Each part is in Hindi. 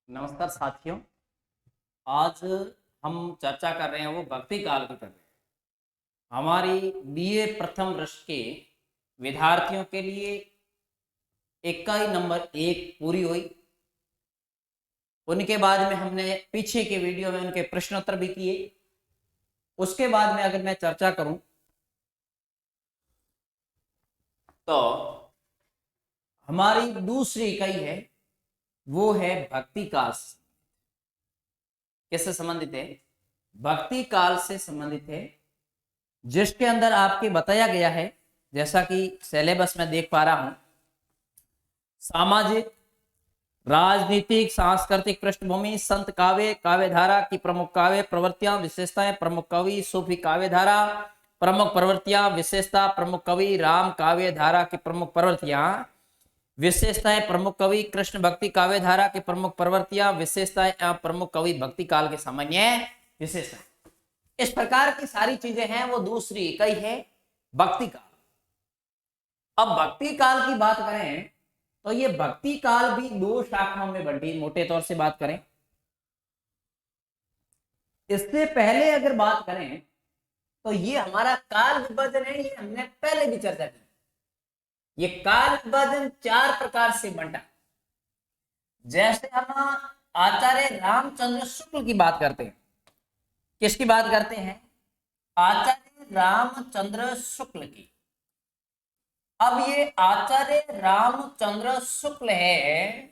नमस्कार साथियों। आज हम चर्चा कर रहे हैं वो भक्ति काल की कर रहे हैं। हमारी बीए प्रथम वर्ष के विद्यार्थियों के लिए इकाई नंबर 1 पूरी हुई। उनके बाद में हमने पीछे के वीडियो में उनके प्रश्नोत्तर भी किए। उसके बाद में अगर मैं चर्चा करूं तो हमारी दूसरी इकाई है वो है भक्ति काल। किससे संबंधित है? भक्ति काल से संबंधित है, जिसके अंदर आपके बताया गया है, जैसा कि सिलेबस में देख पा रहा हूं, सामाजिक, राजनीतिक, सांस्कृतिक पृष्ठभूमि, संत काव्य, काव्यधारा की प्रमुख काव्य प्रवृत्तियां, विशेषताएं, प्रमुख कवि, सूफी काव्यधारा, प्रमुख प्रवृत्तियां, विशेषता, प्रमुख कवि, राम काव्य धारा की प्रमुख प्रवृत्तियां, विशेषताएं, प्रमुख कवि, कृष्ण भक्ति काव्य धारा की प्रमुख प्रवृत्तियां, विशेषताएं, प्रमुख कवि भक्ति काल के सामान्य विशेषताएं। इस प्रकार की सारी चीजें हैं, वो दूसरी इकाई है भक्ति काल। अब भक्ति काल की बात करें तो ये भक्ति काल भी दो शाखाओं में बंटी, मोटे तौर से बात करें। इससे पहले अगर बात करें तो ये हमारा काल विभाजन है, ये हमने पहले भी चर्चा की। ये काल विभाजन 4 प्रकार से बंटा। जैसे हम आचार्य रामचंद्र शुक्ल की बात करते हैं। किसकी बात करते हैं? आचार्य रामचंद्र शुक्ल की। अब ये आचार्य रामचंद्र शुक्ल है,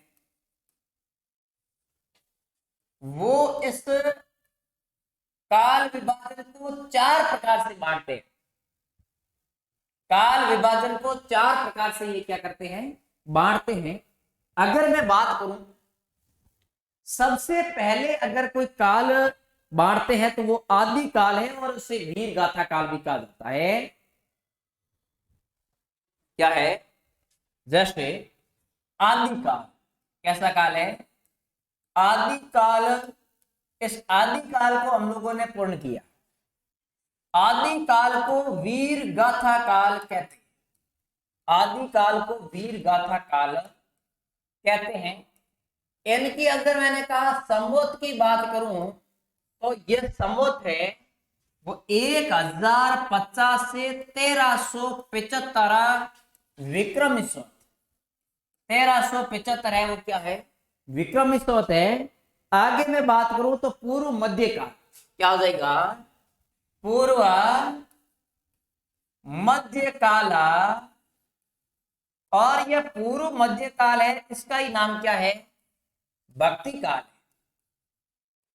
वो इस काल विभाजन को 4 प्रकार से बांटते हैं। काल विभाजन को 4 प्रकार से ये क्या करते हैं? बांटते हैं। अगर मैं बात करूं, सबसे पहले अगर कोई काल बांटते हैं तो वो आदि काल है, और उसे वीर गाथा काल भी कहा जाता है। क्या है? जैसे आदि काल। कैसा काल है? आदि काल। इस आदि काल को हम लोगों ने पूर्ण किया। आदि काल को वीर गाथा काल कहते हैं। आदि काल को वीर गाथा काल कहते हैं। इनकी अगर मैंने कहा संवत की बात करूं तो यह संवत है वो 1050 से 1375 विक्रमी संवत। 1375 है, वो क्या है? विक्रमी संवत है। आगे मैं बात करूं तो पूर्व मध्य काल क्या हो जाएगा? पूर्व मध्य काल। और यह पूर्व मध्य काल है, इसका ही नाम क्या है? भक्ति काल।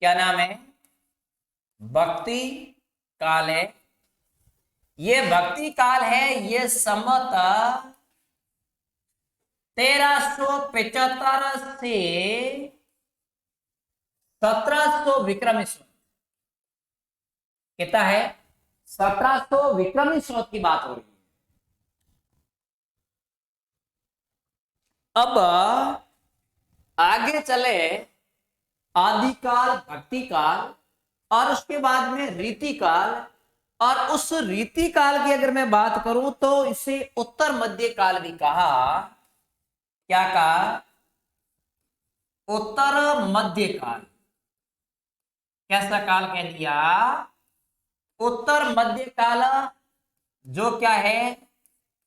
क्या नाम है? भक्ति काल है। ये भक्ति काल है, ये संवत 1375 से 1700 विक्रमी संवत। कितना है? 1700 विक्रमी संवत की बात हो रही है। अब आगे चले आदिकाल, भक्ति काल, और उसके बाद में रीति काल। और उस रीति काल की अगर मैं बात करूं तो इसे उत्तर मध्य काल भी कहा। क्या कहा? उत्तर मध्य काल। कैसा काल कह दिया? उत्तर मध्य काल, जो क्या है?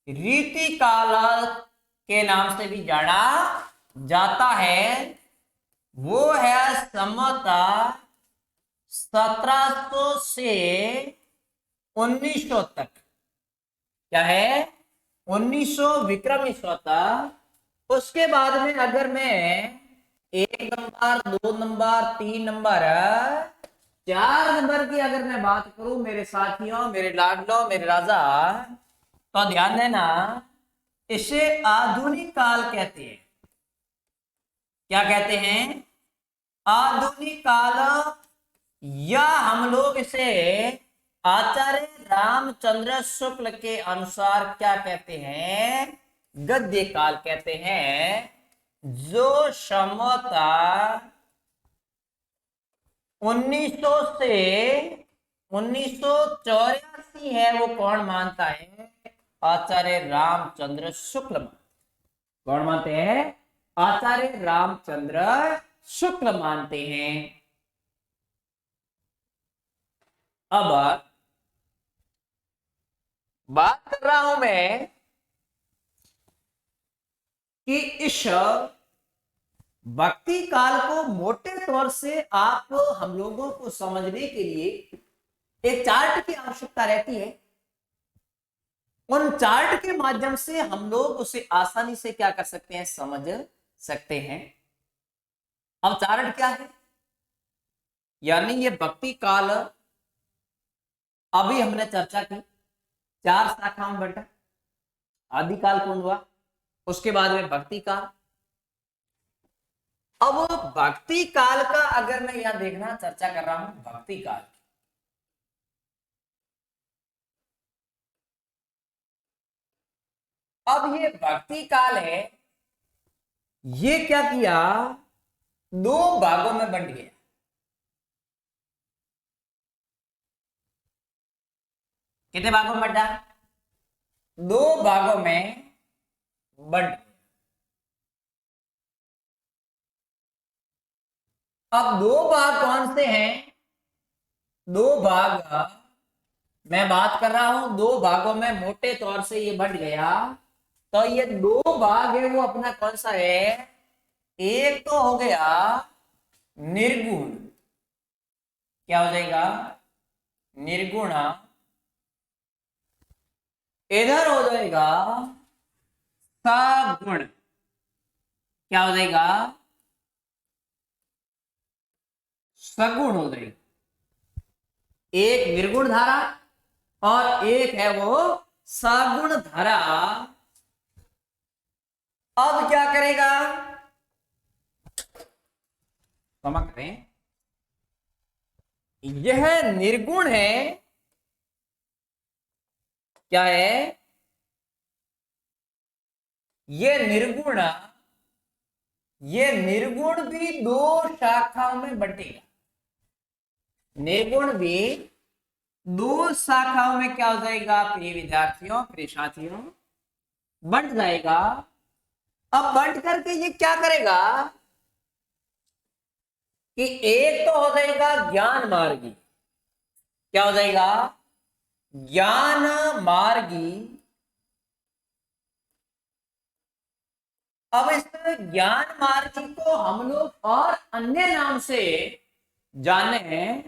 रीति काल के नाम से भी जाना जाता है। वो है संवत 1700 से 1900 तक। क्या है? 1900 विक्रमी संवत। उसके बाद में अगर मैं 1 नंबर, 2 नंबर, 3 नंबर, 4 नंबर की अगर मैं बात करूं मेरे साथियों, मेरे लाडलो, मेरे राजा, तो ध्यान देना, इसे आधुनिक काल कहते हैं। क्या कहते हैं? आधुनिक काल, या हम लोग इसे आचार्य रामचंद्र शुक्ल के अनुसार क्या कहते हैं? गद्य काल कहते हैं। जो संवत 1900 से 1984 है, वो कौन मानता है? आचार्य रामचंद्र शुक्ल। कौन मानते हैं? आचार्य रामचंद्र शुक्ल मानते हैं। अब बात कर रहा हूं मैं कि इस भक्ति काल को मोटे तौर से आप हम लोगों को समझने के लिए एक चार्ट की आवश्यकता रहती है। उन चार्ट के माध्यम से हम लोग उसे आसानी से क्या कर सकते हैं, समझ सकते हैं। अब चार्ट क्या है, यानी ये भक्ति काल अभी हमने चर्चा की 4 शाखाओं में बंटा। आदिकाल कौन हुआ, उसके बाद में भक्ति काल। अब भक्ति काल का अगर मैं यहां देखना चर्चा कर रहा हूं, भक्ति काल, अब ये भक्ति काल है, ये क्या किया, 2 भागों में बंट गया। कितने भागों में बंटा, 2 भागों में बंट गया। अब 2 भाग कौन से हैं, 2 भाग मैं बात कर रहा हूं, 2 भागों में मोटे तौर से ये बंट गया। तो ये 2 भाग है वो अपना कौन सा है, एक तो हो गया निर्गुण, क्या हो जाएगा, निर्गुण। इधर हो जाएगा सगुण, क्या हो जाएगा, सगुण हो जाएगा। एक निर्गुण धारा और एक है वो सगुण धारा। अब क्या करेगा, क्षमा करें, यह निर्गुण है, क्या है, ये निर्गुण, ये निर्गुण भी 2 शाखाओं में बंटेगा। निर्गुण भी 2 शाखाओं में क्या हो जाएगा, प्रिय विद्यार्थियों, प्रिय साथियों, बंट जाएगा। अब बंट करके ये क्या करेगा कि एक तो हो जाएगा ज्ञान मार्गी, क्या हो जाएगा, ज्ञान मार्गी। अब इस ज्ञान मार्गी को हम लोग और अन्य नाम से जाने हैं,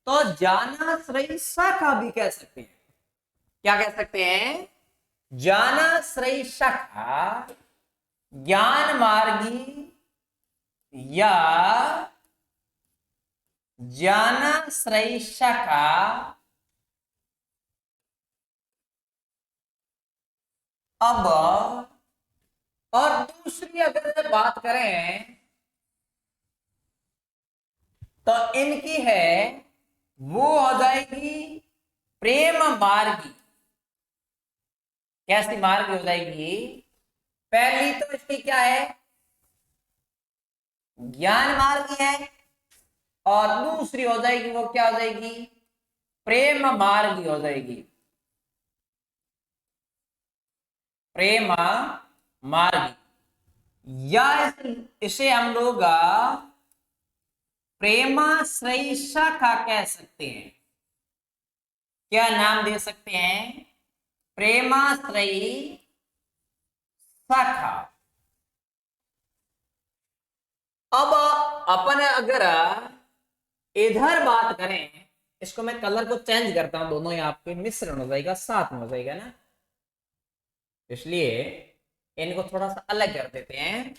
तो ज्ञानाश्रयी शाखा भी कह सकते हैं। क्या कह सकते हैं, ज्ञानाश्रयी शाखा, ज्ञान मार्गी या ज्ञानाश्रयी शाखा। अब और दूसरी अगर मैं बात करें तो इनकी है वो हो जाएगी प्रेम मार्गी। कैसी मार्गी हो जाएगी, पहली तो इसकी क्या है, ज्ञान मार्गी है, और दूसरी हो जाएगी वो क्या हो जाएगी, प्रेम मार्गी हो जाएगी, प्रेम मार्गी। या इसे हम लोग प्रेमाश्रयी शाखा कह सकते हैं। क्या नाम दे सकते हैं, प्रेमाश्रयी शाखा। अब अपन अगर इधर बात करें, इसको मैं कलर को चेंज करता हूं, दोनों यहाँ पे मिश्रण हो जाएगा, साथ में हो जाएगा ना, इसलिए इनको थोड़ा सा अलग कर देते हैं।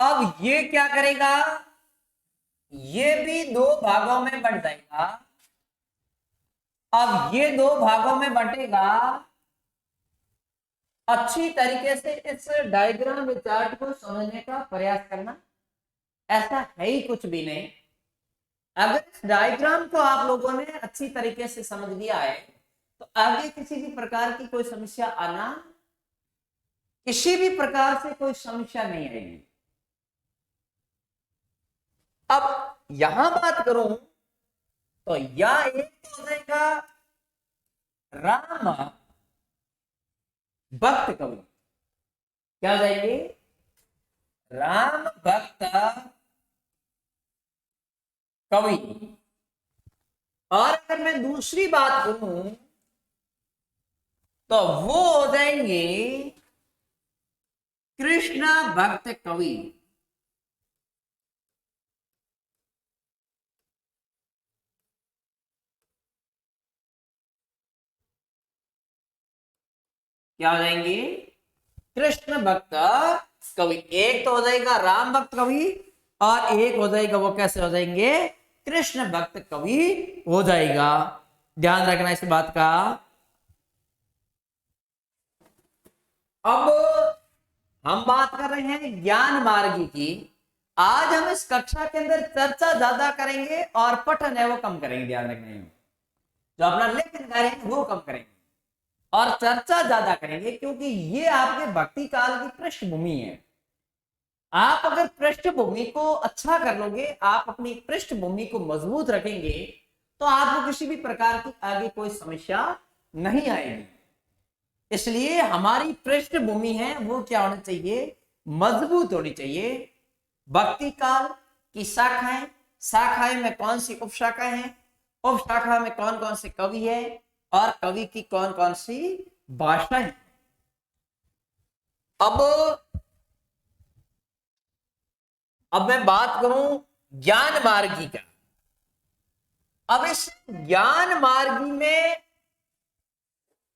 अब ये क्या करेगा, ये भी 2 भागों में बंट जाएगा। अब ये 2 भागों में बंटेगा। अच्छी तरीके से इस डायग्राम चार्ट को समझने का प्रयास करना, ऐसा है ही कुछ भी नहीं। अगर इस डायग्राम को आप लोगों ने अच्छी तरीके से समझ लिया है तो आगे किसी भी प्रकार की कोई समस्या आना, किसी भी प्रकार से कोई समस्या नहीं आएगी। अब यहां बात करूं तो या एक तो हो जाएगा राम भक्त कवि, क्या हो जाएंगे, राम भक्त कवि। और अगर मैं दूसरी बात करूं तो वो हो जाएंगे कृष्ण भक्त कवि। क्या हो जाएंगे? कृष्ण भक्त कवि। एक तो हो जाएगा राम भक्त कवि और एक हो जाएगा वो कैसे हो जाएंगे? कृष्ण भक्त कवि हो जाएगा। ध्यान रखना इस बात का। अब हम बात कर रहे हैं ज्ञान मार्गी की। आज हम इस कक्षा के अंदर चर्चा ज्यादा करेंगे और पठन है वो कम करेंगे। ध्यान रखना है, जो अपना लेखन करेंगे वो कम करेंगे और चर्चा ज्यादा करेंगे, क्योंकि ये आपके भक्ति काल की पृष्ठभूमि है। आप अगर पृष्ठभूमि को अच्छा कर लोगे, आप अपनी पृष्ठभूमि को मजबूत रखेंगे, तो आपको किसी भी प्रकार की आगे कोई समस्या नहीं आएगी। इसलिए हमारी पृष्ठभूमि है वो क्या होनी चाहिए? मजबूत होनी चाहिए। भक्ति काल की शाखाएं, शाखाएं में कौन सी उपशाखाएं हैं, उपशाखा में कौन कौन से कवि है और कवि की कौन कौन सी भाषाएं। अब मैं बात करूं ज्ञान मार्गी का। अब इस ज्ञान मार्गी में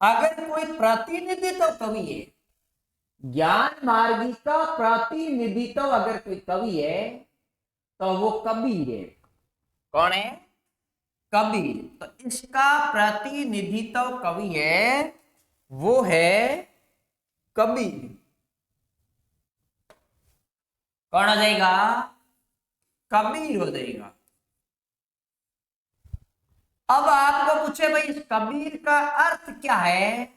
अगर कोई प्रतिनिधित्व कवि है, ज्ञान मार्गी का प्रतिनिधित्व अगर कोई कवि है तो वो कबीर है। कौन है? कबीर। तो इसका प्रतिनिधित्व कवि है वो है कबीर। कौन हो जाएगा? कबीर हो जाएगा। अब आपको पूछे भाई इस कबीर का अर्थ क्या है?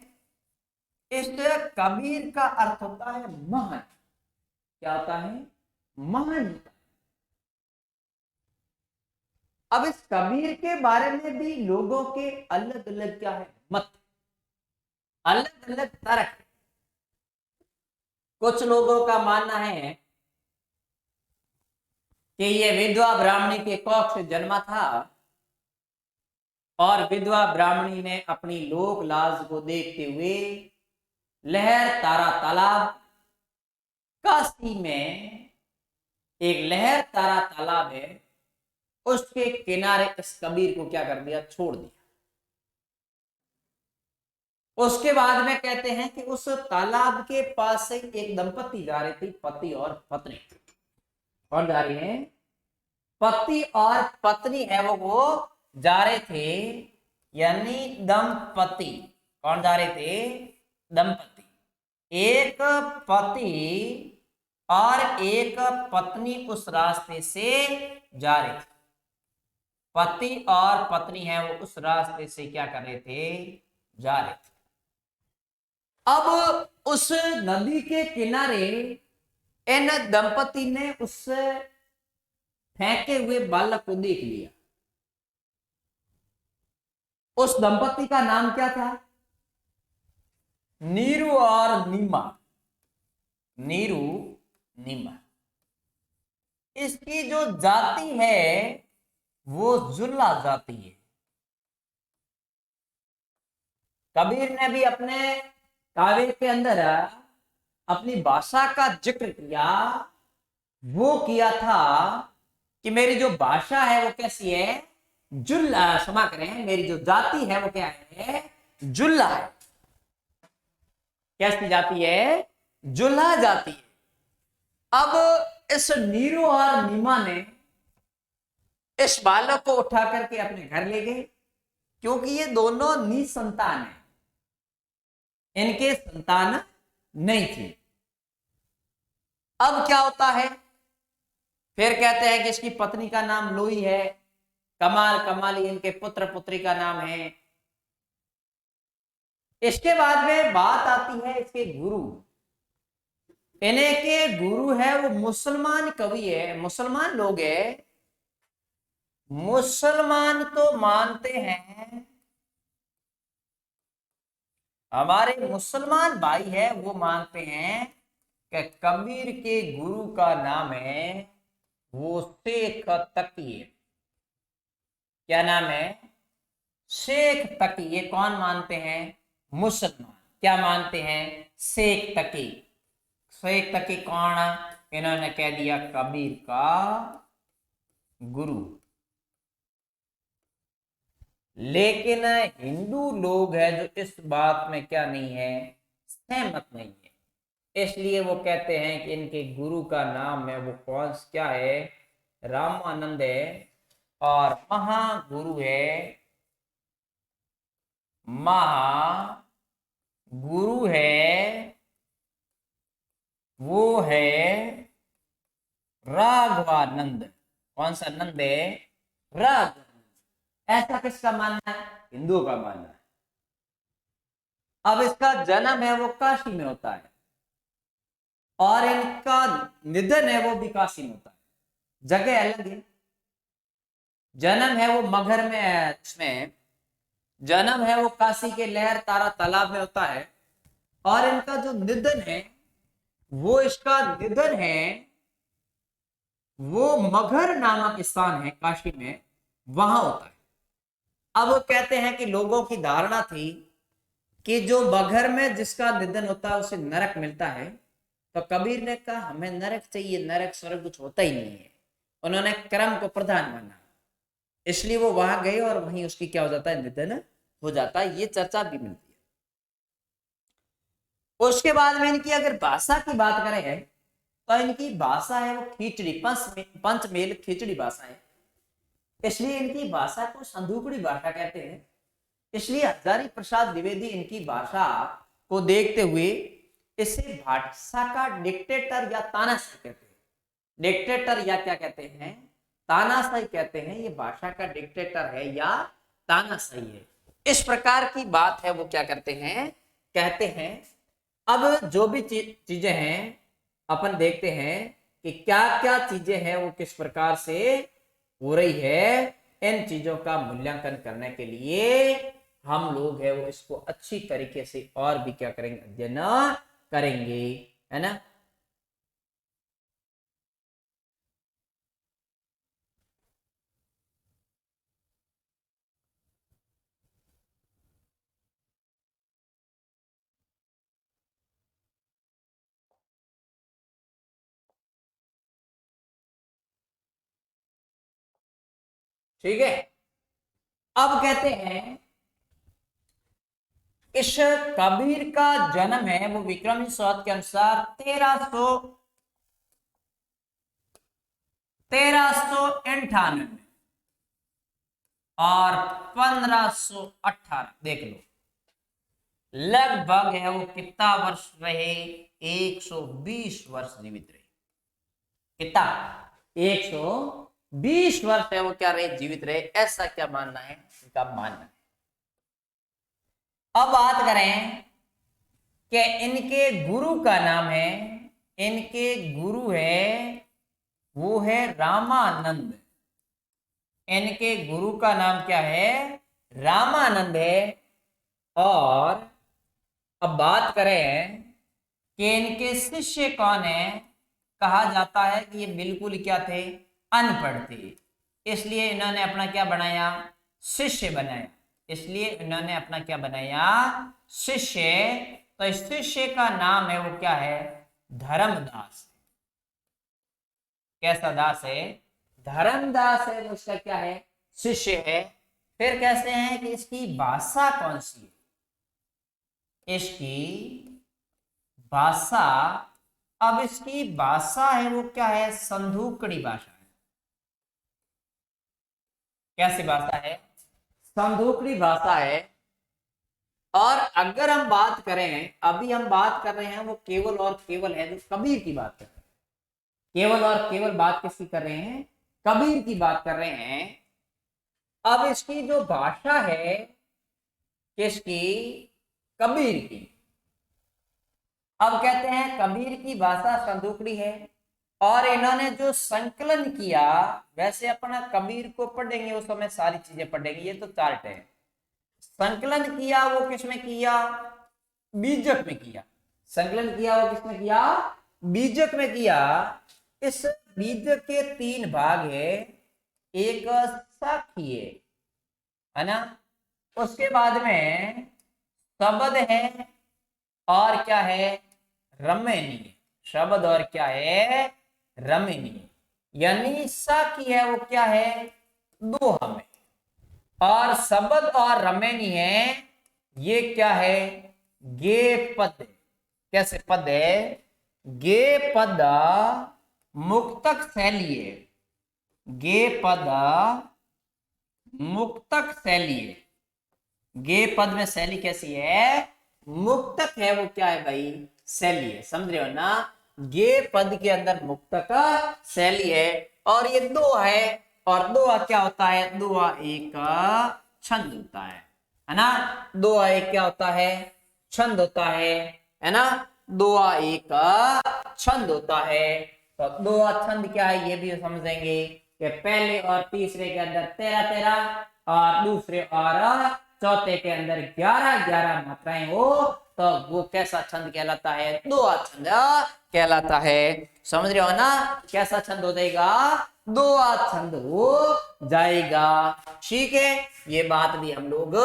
इस कबीर का अर्थ होता है महान। क्या होता है? महान। अब इस कबीर के बारे में भी लोगों के अलग अलग क्या है मत, अलग अलग तर्क। कुछ लोगों का मानना है कि ये विधवा ब्राह्मणी के कोख से जन्मा था और विधवा ब्राह्मणी ने अपनी लोक लाज को देखते हुए लहर तारा तालाब, काशी में एक लहर तारा तालाब है, उसके किनारे इस कबीर को क्या कर दिया? छोड़ दिया। उसके बाद में कहते हैं कि उस तालाब के पास से एक दंपति जा रही थी, पति और पत्नी। कौन जा रही है? पति और पत्नी है वो जा रहे थे, यानी दंपति। कौन जा रहे थे? दंपति। एक पति और एक पत्नी उस रास्ते से जा रहे थे। पति और पत्नी है वो उस रास्ते से क्या कर रहे थे? जा रहे थे। अब उस नदी के किनारे इन दंपति ने उस फेंके हुए बालक को देख लिया। उस दंपति का नाम क्या था? नीरू और नीमा। नीरू, नीमा। इसकी जो जाति है वो जुल्ला जाति है। कबीर ने भी अपने काव्य के अंदर अपनी भाषा का जिक्र किया। वो किया था कि मेरी जो भाषा है वो कैसी है? जुल्ला। क्षमा करें, मेरी जो जाति है वो क्या है? जुल्ला है। कैसी जाति है? जुल्हा जाति है। अब इस नीरू और नीमा ने इस बालक को उठा करके अपने घर ले गए, क्योंकि ये दोनों निसंतान है, इनके संतान नहीं थी। अब क्या होता है? फिर कहते हैं कि इसकी पत्नी का नाम लोई है, कमाल, कमाली इनके पुत्र पुत्री का नाम है। इसके बाद में बात आती है इसके गुरु। इन्हें के गुरु है वो मुसलमान कवि है, मुसलमान लोग है। मुसलमान तो मानते हैं, हमारे मुसलमान भाई है वो मानते हैं कि कबीर के गुरु का नाम है वो शेख तकी है। क्या नाम है? शेख तकी। ये कौन मानते हैं? मुसलमान। क्या मानते हैं? शेख तकी। शेख तकी कौन? इन्होंने कह दिया कबीर का गुरु। लेकिन हिंदू लोग हैं जो इस बात में क्या नहीं है, सहमत नहीं है। इसलिए वो कहते हैं कि इनके गुरु का नाम है वो कौन क्या है, रामानंद है। और महागुरु है, महागुरु है वो है राघवानंद। कौन सा नंद है? राघव। ऐसा किसका मानना है? हिंदुओं का मानना है। अब इसका जन्म है वो काशी में होता है और इनका निधन है वो भी काशी में होता है। जगह अलग है। जन्म है वो मगहर में है, इसमें जन्म है वो काशी के लहर तारा तालाब में होता है। और इनका जो निधन है वो इसका निधन है वो मगहर नामक स्थान है काशी में, वहां होता है। अब वो कहते हैं कि लोगों की धारणा थी कि जो मगहर में जिसका निधन होता है उसे नरक मिलता है। तो कबीर ने कहा हमें नरक चाहिए, नरक स्वर्ग कुछ होता ही नहीं है। उन्होंने कर्म को प्रधान माना, इसलिए वो वहां गए और वहीं उसकी क्या हो जाता है, निधन हो जाता है। ये चर्चा भी मिलती है। उसके बाद में इनकी अगर भाषा की बात करें तो इनकी भाषा है वो खिचड़ी, पंचमेल खिचड़ी भाषा है। इसलिए इनकी भाषा को संदूकड़ी भाषा कहते हैं। इसलिए हजारी प्रसाद द्विवेदी इनकी भाषा को देखते हुए इसे भाषा का डिक्टेटर या तानाशाही कहते हैं। डिक्टेटर या क्या कहते हैं, तानाशाही कहते हैं। ये भाषा का डिक्टेटर है या तानाशाही है, इस प्रकार की बात है वो क्या करते हैं, कहते हैं। अब जो भी चीजें हैं अपन देखते हैं कि क्या क्या चीजें हैं वो किस प्रकार से हो रही है। इन चीजों का मूल्यांकन करने के लिए हम लोग है वो इसको अच्छी तरीके से और भी क्या करेंगे, अध्ययन करेंगे, है ना। ठीक है। अब कहते हैं इस कबीर का जन्म है वो विक्रमी संवत के अनुसार 1398 और 1518। देख लो लगभग है वो कितना वर्ष रहे, 120 वर्ष जीवित रहे। कितना? 120 वर्ष है वो क्या रहे, जीवित रहे। ऐसा क्या मानना है, इनका मानना है। अब बात करें कि इनके गुरु का नाम है, इनके गुरु है वो है रामानंद। इनके गुरु का नाम क्या है, रामानंद है। और अब बात करें कि इनके शिष्य कौन है, कहा जाता है कि ये बिल्कुल क्या थे, अनपढ़ थे। इसलिए इन्होंने अपना क्या बनाया, शिष्य बनाया। इसलिए इन्होंने अपना क्या बनाया, शिष्य। तो इस शिष्य का नाम है वो क्या है, धर्मदास। कैसा दास है, धर्मदास है, वो उसका क्या है, शिष्य है। फिर कैसे हैं कि इसकी भाषा कौन सी है, इसकी भाषा। अब इसकी भाषा है वो क्या है, संधूकड़ी भाषा है। कैसी भाषा है, संधूकड़ी भाषा है। और अगर हम बात करें, अभी हम बात कर रहे हैं वो केवल और केवल है जो कबीर की बात कर रहे हैं। केवल और केवल बात किसकी कर रहे हैं, कबीर की बात कर रहे हैं। अब इसकी जो भाषा है किसकी, कबीर की। अब कहते हैं कबीर की भाषा संदूकड़ी है। और इन्होंने जो संकलन किया, वैसे अपना कबीर को पढ़ेंगे उस समय सारी चीजें पढ़ेंगे, ये तो चार्ट है। संकलन किया वो किसमें किया, बीजक में किया। संकलन किया वो किसमें किया, बीजक में किया, इस बीजक के 3 भाग है, एक शाखीय है ना, उसके बाद में शब्द है और क्या है, रमणीय, शब्द और क्या है, रमणीय, यानी शाखीय है वो क्या है, दोहा में, और शब्द और रमणीय है ये क्या है, गे पद। कैसे पद है, गे पद मुक्तक शैली है, गे पद मुक्तक शैली है, गे पद में शैली कैसी है, मुक्तक है वो क्या है भाई, शैली है, समझ रहे हो ना, गे पद के अंदर मुक्तक शैली है, और ये दो है, और दोहा क्या होता है, दोहा एक छंद होता है ना, दोहा एक क्या होता है, छंद होता है ना, दोहा एक छंद होता है। तो दोहा छंद क्या है ये भी समझेंगे कि पहले और तीसरे के अंदर 13-13 और दूसरे और चौथे के अंदर 11-11 मात्राएं हो, तो वो कैसा छंद कहलाता है, दोहा छंद कहलाता है। समझ रहे हो ना, कैसा छंद हो जाएगा, दोहा छंद हो जाएगा। ठीक है, ये बात भी हम लोग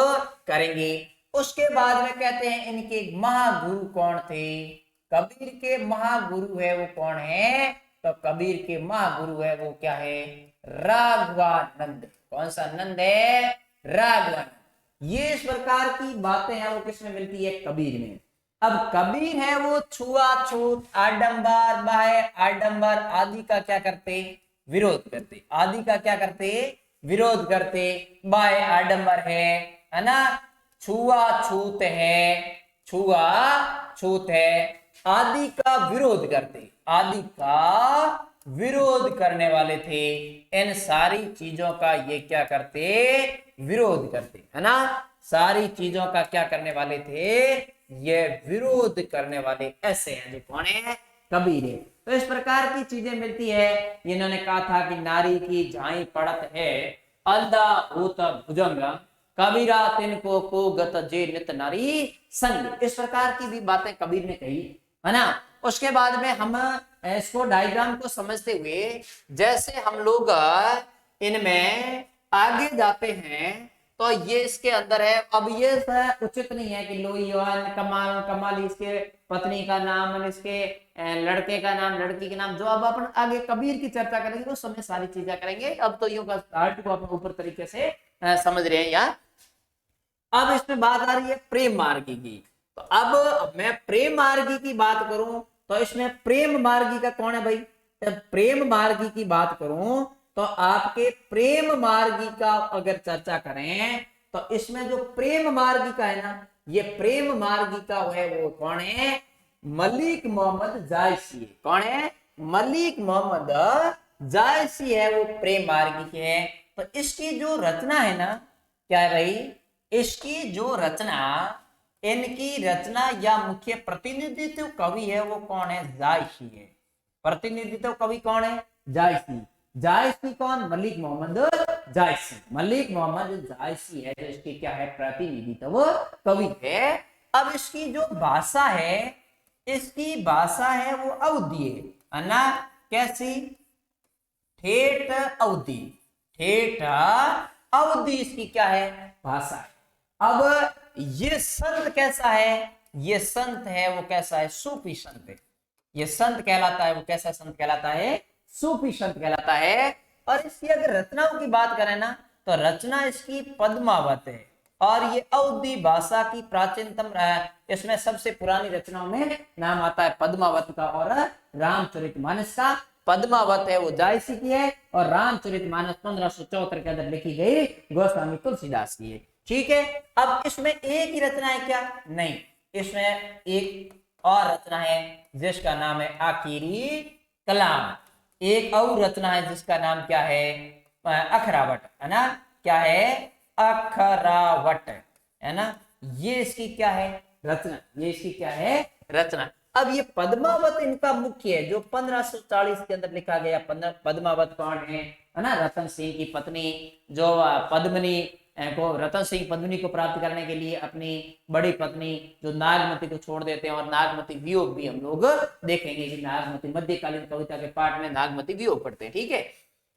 करेंगे। उसके बाद में कहते हैं इनके महागुरु कौन थे, कबीर के महागुरु है वो कौन है, तो कबीर के महागुरु है वो क्या है, राघवानंद। कौन सा नंद है, राघवानंद। ये इस प्रकार की बातें हैं वो किसमें मिलती है, कबीर में। अब कबीर है वो छुआछूत, आडंबर, बाह्य आडंबर आदि का क्या करते, विरोध करते, आदि का क्या करते, विरोध करते। बाह्य आडंबर है ना, छुआछूत है, छुआछूत है, आदि का विरोध करते, आदि का विरोध करने वाले थे। इन सारी चीजों का ये क्या करते, विरोध करते, है ना, सारी चीजों का क्या करने वाले थे, ये विरोध करने वाले ऐसे हैं जो कौन है, कबीर है। तो इस प्रकार की चीजें मिलती है। इन्होंने कहा था कि नारी की झाई पड़त है, अलदा होत भुजंग, कबीरा तिनको को गत जे नित नारी संग। इस प्रकार की भी बातें कबीर ने कही, है ना। उसके बाद में हम इसको डायग्राम को समझते हुए, जैसे हम लोग इनमें आगे जाते हैं तो ये इसके अंदर है। अब ये उचित नहीं है कि लोईवान, कमाल, कमाल इसके पत्नी का नाम, इसके लड़के का नाम, लड़की के नाम, जो अब अपन आगे कबीर की चर्चा करेंगे उस समय सारी चीजें करेंगे। अब तो यूं का स्टार्ट को अपन ऊपर तरीके से समझ रहे हैं यार। अब इसमें बात आ रही है प्रेम मार्गी की। तो अब मैं प्रेम मार्गी की बात करूं तो इसमें प्रेम मार्गी का कौन है भाई, जब प्रेम मार्गी की बात करूं तो आपके प्रेम मार्गी का अगर चर्चा करें तो इसमें जो प्रेम मार्गी का है ना, ये प्रेम मार्गी का है वो कौन है, मलिक मोहम्मद जायसी है। कौन है, मलिक मोहम्मद जायसी है वो प्रेम मार्गी के है। तो इसकी जो रचना है ना, क्या है भाई, इसकी जो रचना, इनकी रचना या मुख्य प्रतिनिधित्व कवि है वो कौन है, जायसी है। प्रतिनिधित्व कवि कौन है, जायसी। जायसी कौन, मलिक मोहम्मद जायसी। मलिक मोहम्मद जायसी है जो इसकी क्या है, प्रतिनिधित्व कवि है। अब इसकी जो भाषा है, इसकी भाषा है वो अवधी है ना, कैसी, ठेठ अवधी, ठेठ अवधी इसकी क्या है, भाषा है। अब ये संत कैसा है, ये संत है वो कैसा है, सूफी संत है। ये संत कहलाता है वो कैसा संत कहलाता है, सूफी संत कहलाता है। और इसकी अगर रचनाओं की बात करें ना तो रचना इसकी पद्मावत है, और ये अवधी भाषा की प्राचीनतम, इसमें सबसे पुरानी रचनाओं में नाम आता है पद्मावत का और रामचरितमानस का। पद्मावत है वो जायसी की है, और रामचरितमानस 1574 के अंदर लिखी गई गोस्वामी तुलसीदास की है। ठीक है, अब इसमें एक ही रचना है क्या, नहीं, इसमें एक और रचना है जिसका नाम है आखिरी कलाम। एक और रचना है जिसका नाम क्या है, अखरावट, है ना, क्या है, अखरावट, है ना। ये इसकी क्या है, रचना, ये इसकी क्या है, रचना। अब ये पद्मावत इनका मुख्य है जो 1540 के अंदर लिखा गया। पद्मावत कौन है ना, रतन सिंह की पत्नी जो पद्मनी को रतन सिंह पद्मिनी को प्राप्त करने के लिए अपनी बड़ी पत्नी जो नागमती को छोड़ देते हैं, और नागमती वियोग भी हम लोग देखेंगे कि नागमती मध्यकालीन कविता के पाठ में नागमती वियोग पढ़ते हैं। ठीक है,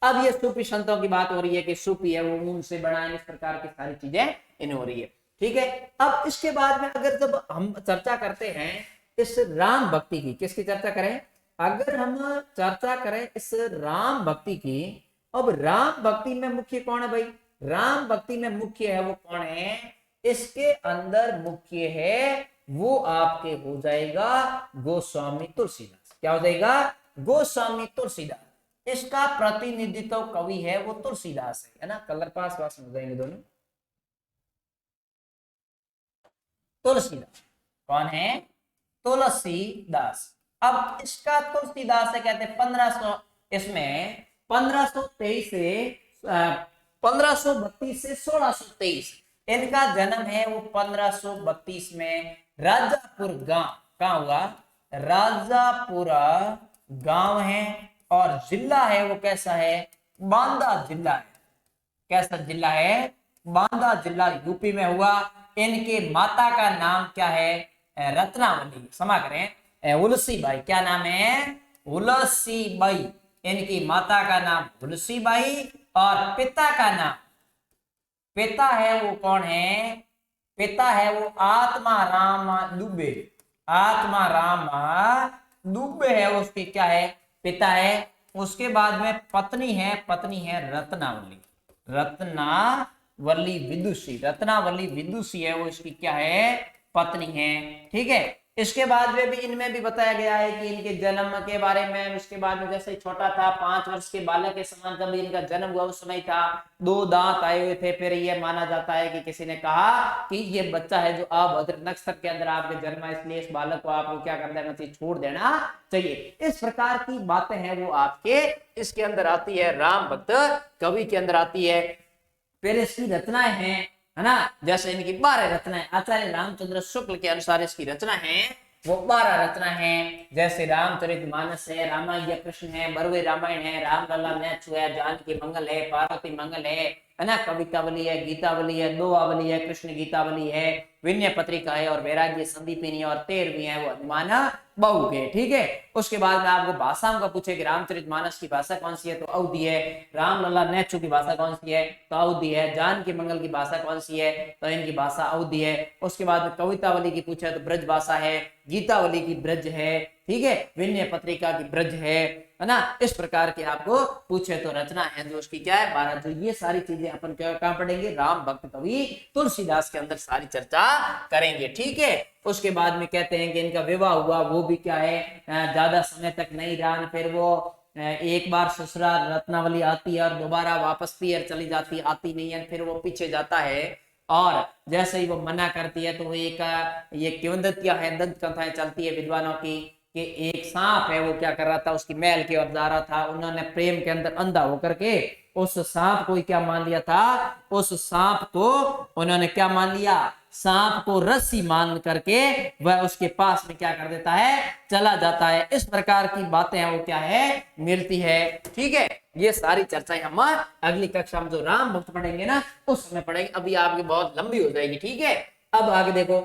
अब ये सूफी संतों की बात हो रही है कि सूफी है वो ऊन से बना है, इस प्रकार की सारी चीजें इन हो रही है। ठीक है, अब इसके बाद में अगर जब हम चर्चा करते हैं इस राम भक्ति की, किसकी चर्चा करें, अगर हम चर्चा करें इस राम भक्ति की, अब राम भक्ति में मुख्य कौन है भाई, राम भक्ति में मुख्य है वो कौन है, इसके अंदर मुख्य है वो आपके हो जाएगा गोस्वामी तुलसीदास। क्या हो जाएगा, गोस्वामी तुलसीदास। इसका प्रतिनिधित्व कवि है वो तुलसीदास है ना, कलर पास हो जाएंगे दोनों। तुलसीदास कौन है, तुलसीदास। अब इसका तुलसीदास है कहते हैं 1500, इसमें 1523 से 1532 से 1623 इनका जन्म है वो 1532 में राजापुर गांव, कहां हुआ, राजापुरा गांव है, और जिला है वो कैसा है, बांदा जिला है। कैसा जिला है, बांदा जिला यूपी में हुआ। इनके माता का नाम क्या है, रत्नावली, क्षमा करें उलसी बाई। क्या नाम है, उलसी बाई। इनकी माता का नाम उलसी बाई, और पिता का नाम, पिता है वो कौन है, पिता है वो आत्मा राम दुबे, आत्मा राम दुबे है उसकी क्या है, पिता है। उसके बाद में पत्नी है रत्नावली, रत्नावली विदुषी, रत्नावली विदुषी है वो इसकी क्या है, पत्नी है। ठीक है, इसके बाद में भी इनमें भी बताया गया है कि इनके जन्म के बारे में, उसके बाद में जैसे छोटा था 5 वर्ष के बालक के समान जब इनका जन्म हुआ उस समय था, 2 दांत आए हुए थे। फिर ये माना जाता है कि किसी ने कहा कि ये बच्चा है जो अभद्र नक्षत्र के अंदर आपके जन्मा, इसलिए इस बालक को आपको क्या कर देना चाहिए, छोड़ देना चाहिए। इस प्रकार की बातें हैं वो आपके इसके अंदर आती है, राम भक्त कवि के अंदर आती है। फिर इसकी रचनाएं हैं, है ना, जैसे इनकी 12 रचनाएं, आचार्य रामचंद्र शुक्ल के अनुसार इसकी रचना है वो 12 रचना है। जैसे रामचरितमानस है, रामायण कृष्ण है, बरवे रामायण है, रामलला नेचु है, जानकी मंगल है, पार्वती मंगल है ना, कवितावली है, गीतावली है, दोआवली है, कृष्ण गीतावली है, विनय पत्रिका है, और वैराग्य संदीपिनी, और 13वीं है वो हनुमान बहु के। ठीक है, उसके बाद में आपको भाषाओं का पूछे कि रामचरितमानस की भाषा कौन सी है, तो अवधी है। रामलला नेचु की भाषा कौन सी है, तो अवधी है। जानकी मंगल की भाषा कौन सी है, तो इनकी भाषा अवधी है। उसके बाद में कवितावली की पूछे तो ब्रज भाषा है, गीतावली की ब्रज है, ठीक है, विनय पत्रिका की ब्रज है ना। इस प्रकार के आपको पूछे तो रचना है जो उसकी क्या है 12। जो ये सारी चीजें अपन कहाँ पढ़ेंगे, राम भक्त कवि तुलसीदास के अंदर सारी चर्चा करेंगे। ठीक है, उसके बाद में कहते हैं कि इनका विवाह हुआ, वो भी क्या है, ज्यादा समय तक नहीं रहा। फिर वो एक बार ससुराल रत्नावली आती है और दोबारा वापस पियर चली जाती, आती नहीं है। फिर वो पीछे जाता है, और जैसे ही वो मना करती है तो वो ये किंवदंतियां है, दंत कथाएं चलती है विद्वानों की कि एक सांप है वो क्या कर रहा था, उसकी महल की ओर जा रहा था। उन्होंने प्रेम के अंदर अंधा होकर के उस सांप को क्या मान लिया था, उस सांप को उन्होंने क्या मान लिया, सांप को रस्सी मान करके वह उसके पास में क्या कर देता है, चला जाता है। इस प्रकार की बातें हैं वो क्या है, मिलती है। ठीक है, ये सारी चर्चाएं हम अगली कक्षा में जो राम भक्त पढ़ेंगे ना उस समय पढ़ेंगे, अभी आपकी बहुत लंबी हो जाएगी। ठीक है, अब आगे देखो,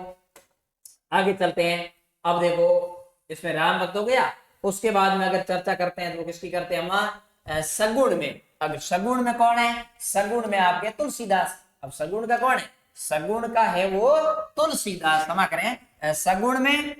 आगे चलते हैं। अब देखो इसमें राम भक्त हो गया, उसके बाद में अगर चर्चा करते हैं तो किसकी करते हैं हम, सगुण में। अब सगुण में कौन है, सगुण में आपके तुलसीदास। अब सगुण का कौन है, सगुण का है वो तुलसीदास, क्षमा करें, सगुण में,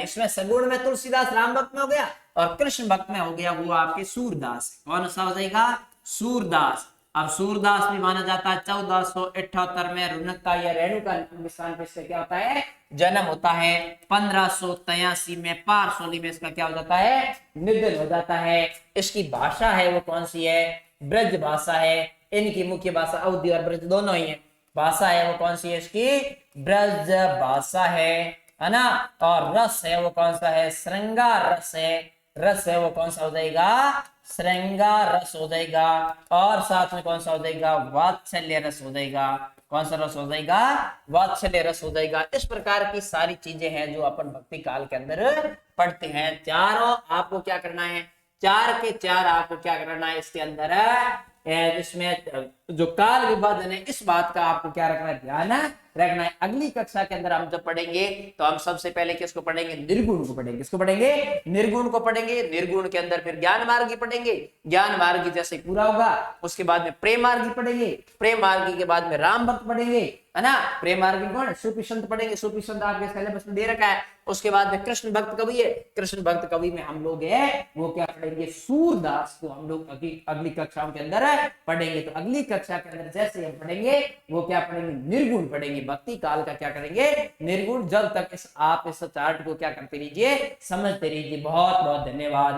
इसमें सगुण में तुलसीदास राम भक्त में हो गया, और कृष्ण भक्त में हो गया वो आपके सूरदास। कौन सा हो जाएगा, सूरदास। अब सूरदास भी माना जाता है 1478 में रुनका या रेणुका स्थान पे इसका क्या होता है, जन्म होता है। 1583 में पारसोली में इसका क्या हो जाता है, निधन हो जाता है। इसकी भाषा है वो कौन सी है, ब्रज भाषा है। इनकी मुख्य भाषा अवधी और ब्रज दोनों ही है। भाषा है वो कौन सी है, इसकी ब्रज भाषा है ना। और रस है वो कौन सा है, श्रृंगार रस है। रस है वो कौन सा हो जाएगा, श्रृंगार रस हो जाएगा। और साथ में कौन सा हो जाएगा, वात्सल्य रस हो जाएगा। कौन सा रस हो जाएगा, वात्सल्य रस हो जाएगा। इस प्रकार की सारी चीजें हैं जो अपन भक्ति काल के अंदर पढ़ते हैं। चारों आपको क्या करना है, 4 के 4 आपको क्या करना है इसके अंदर, इसमें जो काल विभाजन है, इस बात का आपको क्या रखना है, ध्यान रखना है। अगली कक्षा के अंदर हम जब पढ़ेंगे तो हम सबसे पहले किसको पढ़ेंगे, निर्गुण को पढ़ेंगे। किसको पढ़ेंगे, निर्गुण को पढ़ेंगे। निर्गुण के अंदर फिर ज्ञान मार्गी पढ़ेंगे। ज्ञान मार्गी जैसे पूरा होगा उसके बाद में प्रेम मार्गी पढ़ेंगे। प्रेम मार्गी के बाद में राम भक्त पढ़ेंगे, है ना। प्रेम मार्गी कौन, सूफी संत पढ़ेंगे। सूफी संत आपके सिलेबस में दे रखा है। उसके बाद में कृष्ण भक्त कवि है। कृष्ण भक्त कवि में हम लोग है वो क्या पढ़ेंगे, सूरदास को हम लोग अगली कक्षाओं के अंदर पढ़ेंगे। तो अगली कक्षा के अंदर जैसे हम पढ़ेंगे वो क्या पढ़ेंगे, निर्गुण पढ़ेंगे। भक्ति काल का क्या करेंगे, निर्गुण। जब तक आप इस चार्ट को क्या करते रहिए, समझते रहिए। बहुत बहुत धन्यवाद।